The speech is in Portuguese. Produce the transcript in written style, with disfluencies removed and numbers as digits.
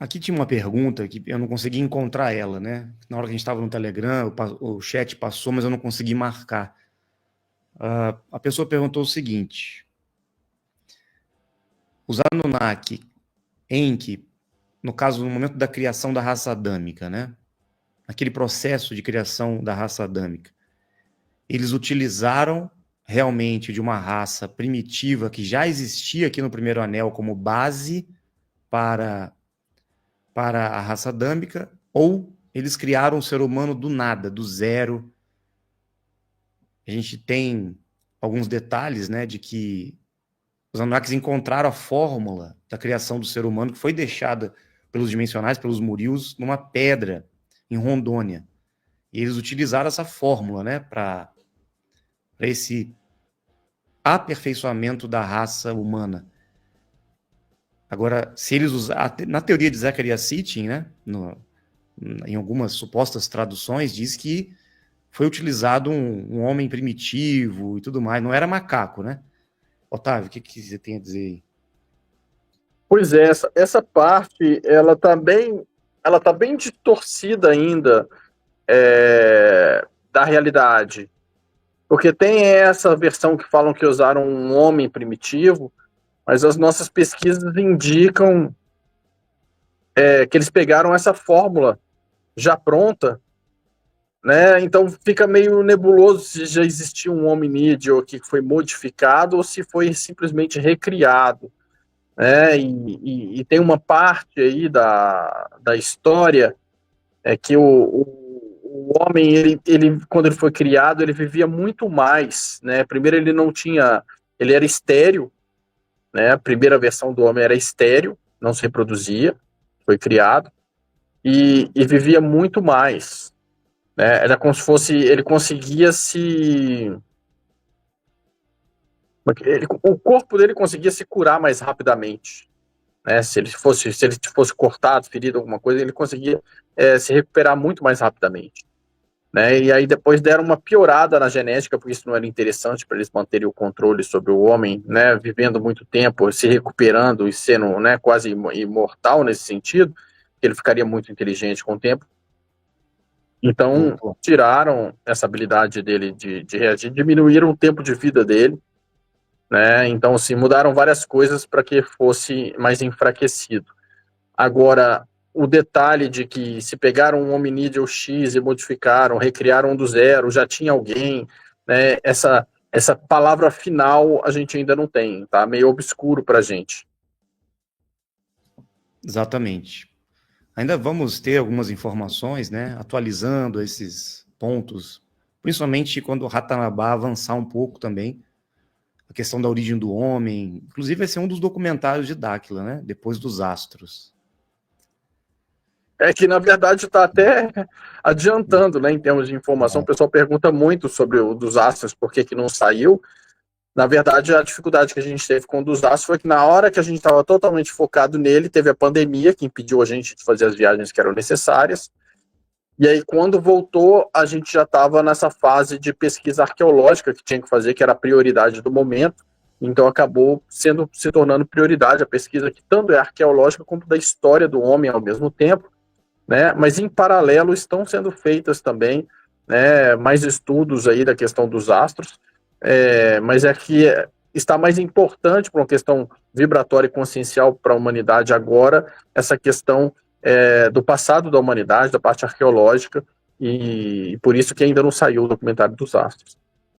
Aqui tinha uma pergunta que eu não consegui encontrar ela, né? Na hora que a gente estava no Telegram, o chat passou, mas eu não consegui marcar. A pessoa perguntou o seguinte: os Anunnaki, Enki, no caso, no momento da criação da raça adâmica, né? Aquele processo de criação da raça adâmica, eles utilizaram realmente de uma raça primitiva que já existia aqui no primeiro anel como base para, para a raça adâmica, ou eles criaram o ser humano do nada, do zero. A gente tem alguns detalhes, né, de que os Anunnakis encontraram a fórmula da criação do ser humano que foi deixada pelos dimensionais, pelos Murios, numa pedra em Rondônia. E eles utilizaram essa fórmula, né, para esse aperfeiçoamento da raça humana. Agora, se eles usaram, na teoria de Zecharia Sitchin, né, em algumas supostas traduções, diz que foi utilizado um homem primitivo e tudo mais, não era macaco, né? Otávio, o que você tem a dizer aí? Pois é, essa parte, ela tá bem distorcida ainda, da realidade. Porque tem essa versão que falam que usaram um homem primitivo, mas as nossas pesquisas indicam que eles pegaram essa fórmula já pronta, né? Então fica meio nebuloso se já existiu um hominídeo que foi modificado ou se foi simplesmente recriado, né? E tem uma parte aí da história que o homem, quando ele foi criado, ele vivia muito mais, né? Primeiro ele não tinha, ele era estéril, né? A primeira versão do homem era estéril, não se reproduzia, foi criado, e vivia muito mais, né? Era como se fosse, ele conseguia se... o corpo dele conseguia se curar mais rapidamente, né? Se ele fosse cortado, ferido, alguma coisa, ele conseguia se recuperar muito mais rapidamente, né? E aí depois deram uma piorada na genética, porque isso não era interessante para eles manterem o controle sobre o homem, né? Vivendo muito tempo, se recuperando e sendo, né, quase imortal nesse sentido, ele ficaria muito inteligente com o tempo. Então tiraram essa habilidade dele de reagir, diminuíram o tempo de vida dele, né? Então, assim, mudaram várias coisas para que fosse mais enfraquecido. Agora, o detalhe de que se pegaram um hominídeo X e modificaram, recriaram do zero, já tinha alguém, né? Essa palavra final a gente ainda não tem, tá? Meio obscuro para a gente. Exatamente. Ainda vamos ter algumas informações, né, atualizando esses pontos, principalmente quando o Ratanabá avançar um pouco também, a questão da origem do homem. Inclusive vai ser um dos documentários de Dáquila, né, depois dos astros. É que, na verdade, está até adiantando, né, em termos de informação. O pessoal pergunta muito sobre o dos astros, por que não saiu. Na verdade, a dificuldade que a gente teve com o dos astros foi que na hora que a gente estava totalmente focado nele, teve a pandemia que impediu a gente de fazer as viagens que eram necessárias. E aí, quando voltou, a gente já estava nessa fase de pesquisa arqueológica que tinha que fazer, que era a prioridade do momento. Então, acabou se tornando prioridade a pesquisa, que tanto é arqueológica como da história do homem ao mesmo tempo, né? Mas, em paralelo, estão sendo feitas também, né, mais estudos aí da questão dos astros, mas é que está mais importante para uma questão vibratória e consciencial para a humanidade agora, essa questão do passado da humanidade, da parte arqueológica, e por isso que ainda não saiu o documentário dos astros.